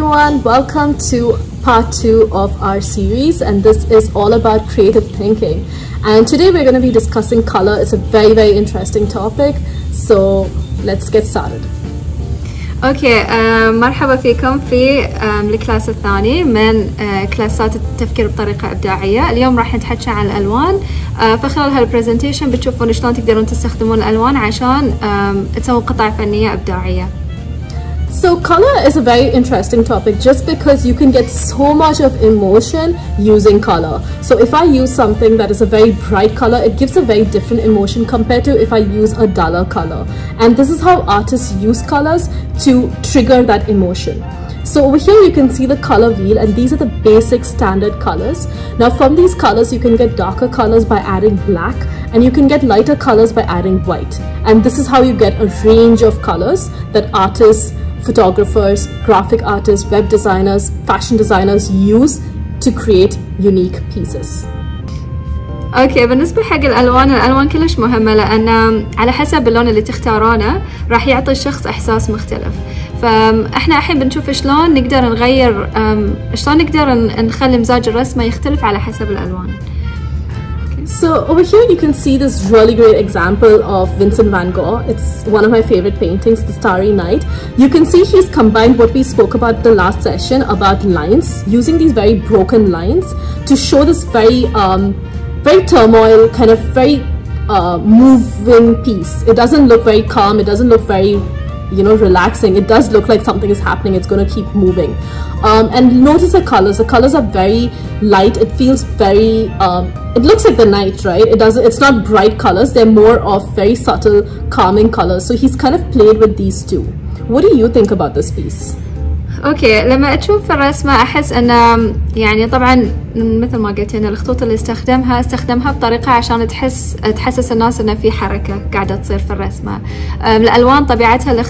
everyone, welcome to part 2 of our series, and this is all about creative thinking. And today we're going to be discussing color. It's a very interesting topic, so let's get started. اوكي مرحبا فيكم في الكلاس الثاني من كلاسات التفكير بطريقة إبداعية. اليوم راح نتحكي عن الألوان. فخلال هالبرزنتيشن بتشوفون شلون تقدرون تستخدمون الألوان عشان تسوون قطع فنية إبداعية. So color is a very interesting topic just because you can get so much of emotion using color. So if I use something that is a very bright color, it gives a very different emotion compared to if I use a duller color. And this is how artists use colors to trigger that emotion. So over here you can see the color wheel, and these are the basic standard colors. Now from these colors you can get darker colors by adding black, and you can get lighter colors by adding white. And this is how you get a range of colors that artists, photographers, graphic artists, web designers, fashion designers use to create unique pieces. اوكي بالنسبة حق الألوان كلش مهمة، لأن على حسب اللون اللي تختارونه راح يعطي الشخص إحساس مختلف. فإحنا الحين بنشوف شلون نقدر نغير، شلون نقدر نخلي مزاج الرسمة يختلف على حسب الألوان. So over here you can see this really great example of Vincent van Gogh. It's one of my favorite paintings, The Starry Night. You can see he's combined what we spoke about the last session about lines, using these very broken lines to show this very turmoil, kind of very moving piece. It doesn't look very calm, it doesn't look very, you know, relaxing. It does look like something is happening, it's going to keep moving. And notice the colors are very light. It feels very it looks like the night, right? It's not bright colors, they're more of very subtle calming colors. So he's kind of played with these two. What do you think about this piece? اوكي لما اشوف الرسمة احس ان يعني طبعا مثل ما قلت ان الخطوط اللي استخدمها بطريقة عشان تحسس الناس انه في حركة قاعدة تصير في الرسمة. الالوان طبيعتها اللي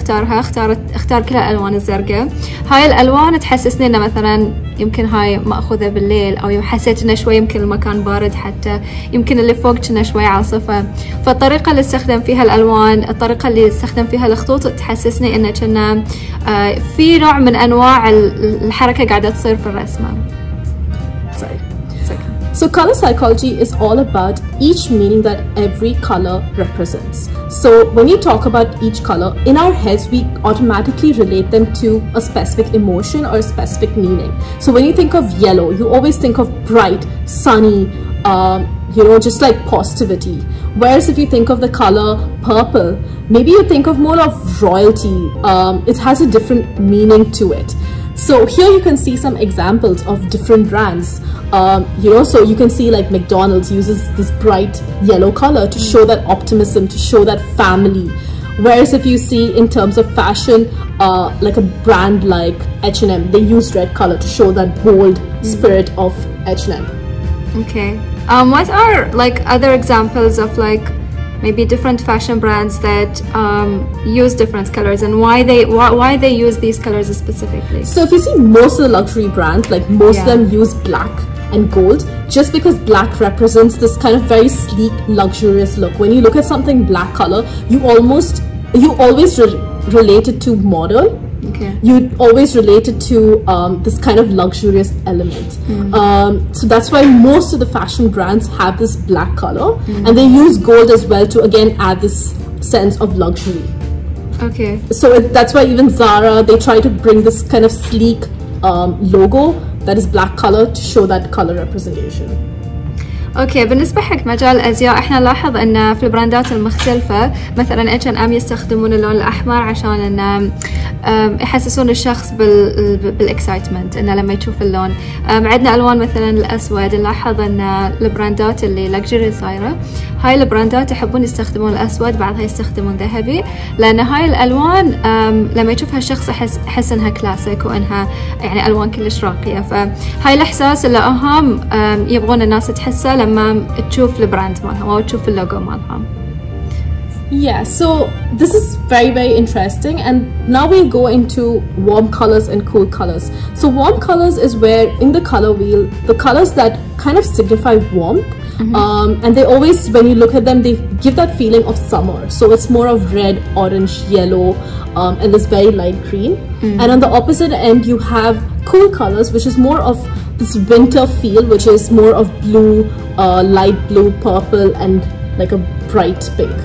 اختار كل الالوان الزرقاء. هاي الالوان تحسسني انه مثلا يمكن هاي مأخوذة بالليل، او حسيت انه شوي يمكن المكان بارد، حتى يمكن اللي فوق كنا شوي عاصفة. فالطريقة اللي استخدم فيها الالوان، الطريقة اللي استخدم فيها الخطوط تحسسني انه كنا في نوع من انواع الحركة قاعدة تصير في الرسمة. So color psychology is all about each meaning that every color represents. So when you talk about each color, in our heads we automatically relate them to a specific emotion or a specific meaning. So when you think of yellow, you always think of bright, sunny, you know, just like positivity. Whereas if you think of the color purple, maybe you think of more of royalty. It has a different meaning to it. So here you can see some examples of different brands. You know, so you can see like McDonald's uses this bright yellow color to show that optimism, to show that family. Whereas if you see in terms of fashion, like a brand like H&M, they use red color to show that bold spirit of H&M. Okay. What are like other examples of like maybe different fashion brands that use different colors, and why they use these colors specifically? So if you see most of the luxury brands, like most of them use black and gold, just because black represents this kind of very sleek, luxurious look. When you look at something black color, you always relate it to modern. Okay. You always relate it to this kind of luxurious element. So that's why most of the fashion brands have this black color, and they use gold as well to again add this sense of luxury. Okay. So that's why even Zara, they try to bring this kind of sleek logo that is black color to show that color representation. اوكي بالنسبة حق مجال الازياء احنا نلاحظ ان في البراندات المختلفة مثلا H&M يستخدمون اللون الاحمر عشان ان يحسسون الشخص بالاكسايتمنت انه لما يشوف اللون. عندنا الوان مثلا الاسود، نلاحظ ان البراندات اللي لكجري صايرة هاي البراندات يحبون يستخدمون الاسود، بعضها يستخدمون ذهبي، لان هاي الالوان لما يشوفها الشخص يحس انها كلاسيك وانها يعني الوان كلش راقية. فهاي الاحساس اللي هم يبغون الناس تحسه لما تشوف البراند مالهم او تشوف اللوجو مالهم. Yeah, so this is very interesting, and now we'll go into warm colors and cool colors. So warm colors is where in the color wheel, the colors that kind of signify warmth And they always, when you look at them, they give that feeling of summer. So it's more of red, orange, yellow, and this very light green. And on the opposite end, you have cool colors, which is more of this winter feel, which is more of blue, light blue, purple, and like a bright pink.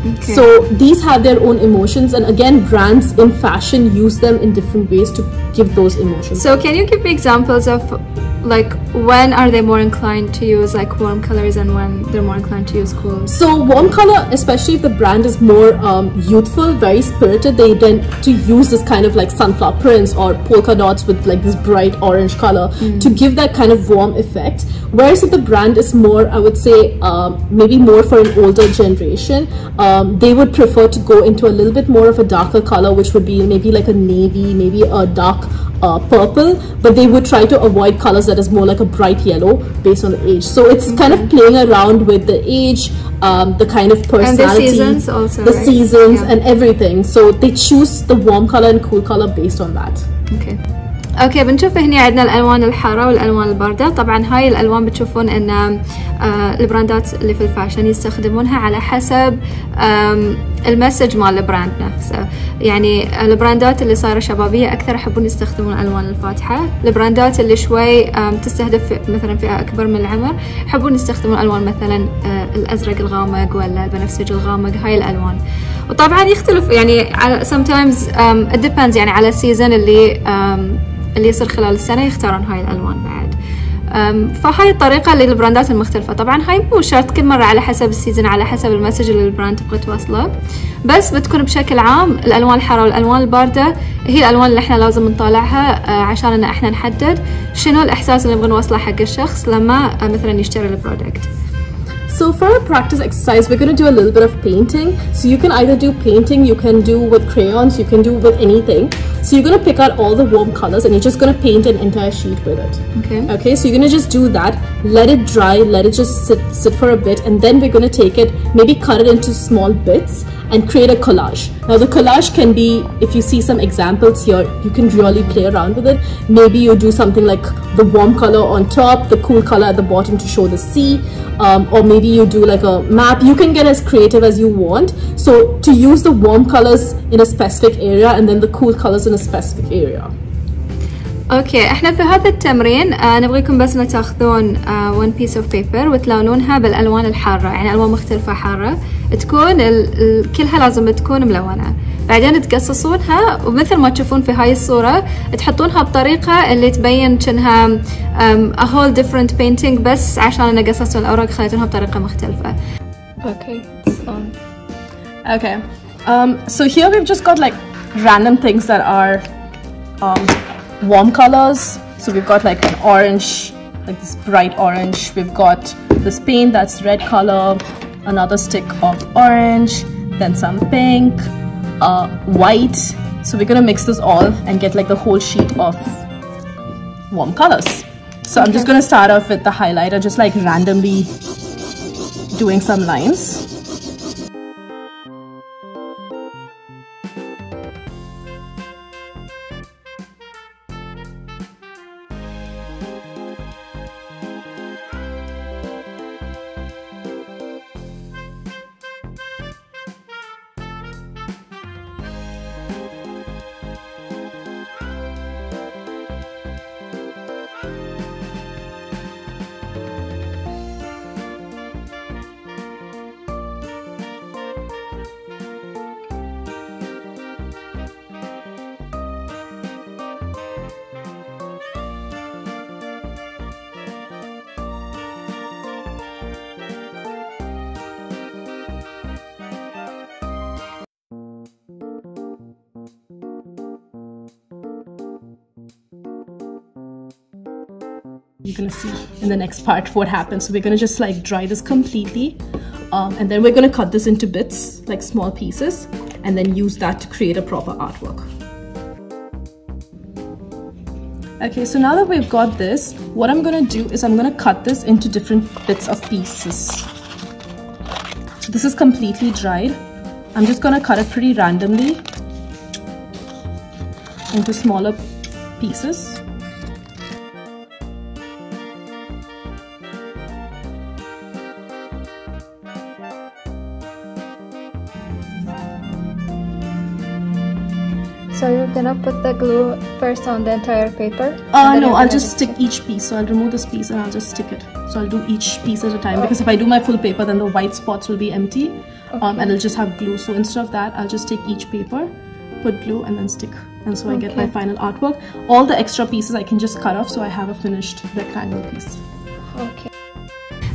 Okay. So these have their own emotions, and again, brands in fashion use them in different ways to give those emotions. So can you give me examples of like when are they more inclined to use like warm colors and when they're more inclined to use cool? So warm color, especially if the brand is more youthful, very spirited, they tend to use this kind of like sunflower prints or polka dots with like this bright orange color to give that kind of warm effect. Whereas if the brand is more, I would say, maybe more for an older generation, they would prefer to go into a little bit more of a darker color, which would be maybe like a navy, maybe a dark purple, but they would try to avoid colors that is more like a bright yellow based on the age. So it's kind of playing around with the age, the kind of personality, and the seasons also, the right? seasons and everything. So they choose the warm color and cool color based on that. اوكي بنشوف هنا عندنا الالوان الحاره والالوان البارده. طبعا هاي الالوان بتشوفون ان البراندات اللي في الفاشن يستخدمونها على حسب المسج مال البراند نفسه. يعني البراندات اللي صايره شبابيه اكثر يحبون يستخدمون الالوان الفاتحه، البراندات اللي شوي تستهدف مثلا فئه اكبر من العمر يحبون يستخدمون الوان مثلا الازرق الغامق ولا البنفسجي الغامق، هاي الالوان. وطبعا يختلف يعني على sometimes it depends يعني على السيزن اللي يصير خلال السنة يختارون هاي الألوان بعد. فهاي الطريقة للبراندات المختلفة. طبعا هاي مو شرط كل مرة على حسب السيزن، على حسب المسج اللي البراند تبغى توصله، بس بتكون بشكل عام الألوان الحارة والألوان الباردة هي الألوان اللي احنا لازم نطالعها عشان ان احنا نحدد شنو الإحساس اللي نبغى نوصله حق الشخص لما مثلا يشتري البرودكت. So for our practice exercise, we're going to do a little bit of painting. So you can either do painting, you can do with crayons, you can do with anything. So you're going to pick out all the warm colors and you're just going to paint an entire sheet with it. Okay, so you're going to just do that, let it dry, let it just sit for a bit, and then we're going to take it, maybe cut it into small bits and create a collage. Now the collage can be, if you see some examples here, you can really play around with it. Maybe you do something like the warm color on top, the cool color at the bottom to show the sea, or maybe you do like a map. You can get as creative as you want. So to use the warm colors in a specific area and then the cool colors in a specific area. اوكي احنا في هذا التمرين نبغيكم بس تاخذون one piece of paper وتلونونها بالالوان الحاره، يعني الوان مختلفه حاره تكون كلها لازم تكون ملونه، بعدين تقصصونها ومثل ما تشوفون في هاي الصوره تحطونها بطريقه اللي تبين كأنها a whole different painting، بس عشان انا قصصت الاوراق خليتونها بطريقه مختلفه. Okay. So here we've just got like random things that are warm colors. So we've got like an orange, like this bright orange. We've got this paint that's red color, another stick of orange, then some pink, white. So we're gonna mix this all and get like the whole sheet of warm colors. So I'm just gonna start off with the highlighter, just like randomly doing some lines. You're gonna see in the next part what happens. So we're gonna just like dry this completely, and then we're gonna cut this into bits, like small pieces, and then use that to create a proper artwork. Okay, so now that we've got this, what I'm gonna do is I'm gonna cut this into different bits of pieces. So this is completely dried. I'm just gonna cut it pretty randomly into smaller pieces. So you're gonna put the glue first on the entire paper? No, I'll just stick each piece. So I'll remove this piece and I'll just stick it. So I'll do each piece at a time, because if I do my full paper, then the white spots will be empty, and it'll just have glue. So instead of that, I'll just take each paper, put glue, and then stick. And so I get my final artwork. All the extra pieces I can just cut off, so I have a finished rectangle piece. Okay.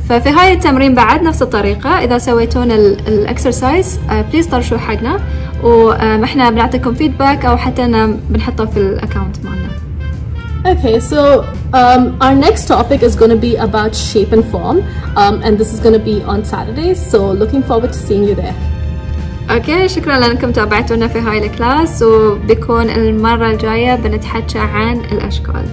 ففي هاي التمرين بعد نفس الطريقة، إذا سويتون الإكسرسايز بليز طرشوا حقنا، وإحنا بنعطيكم فيدباك أو حتى بنحطه في الأكاونت مالنا. Okay, so our next topic is going to be about shape and form, and this is going to be on Saturdays, so looking forward to seeing you there. اوكي، شكرا لانكم تابعتونا في هاي الكلاس، وبيكون المرة الجاية بنتحكى عن الاشكال.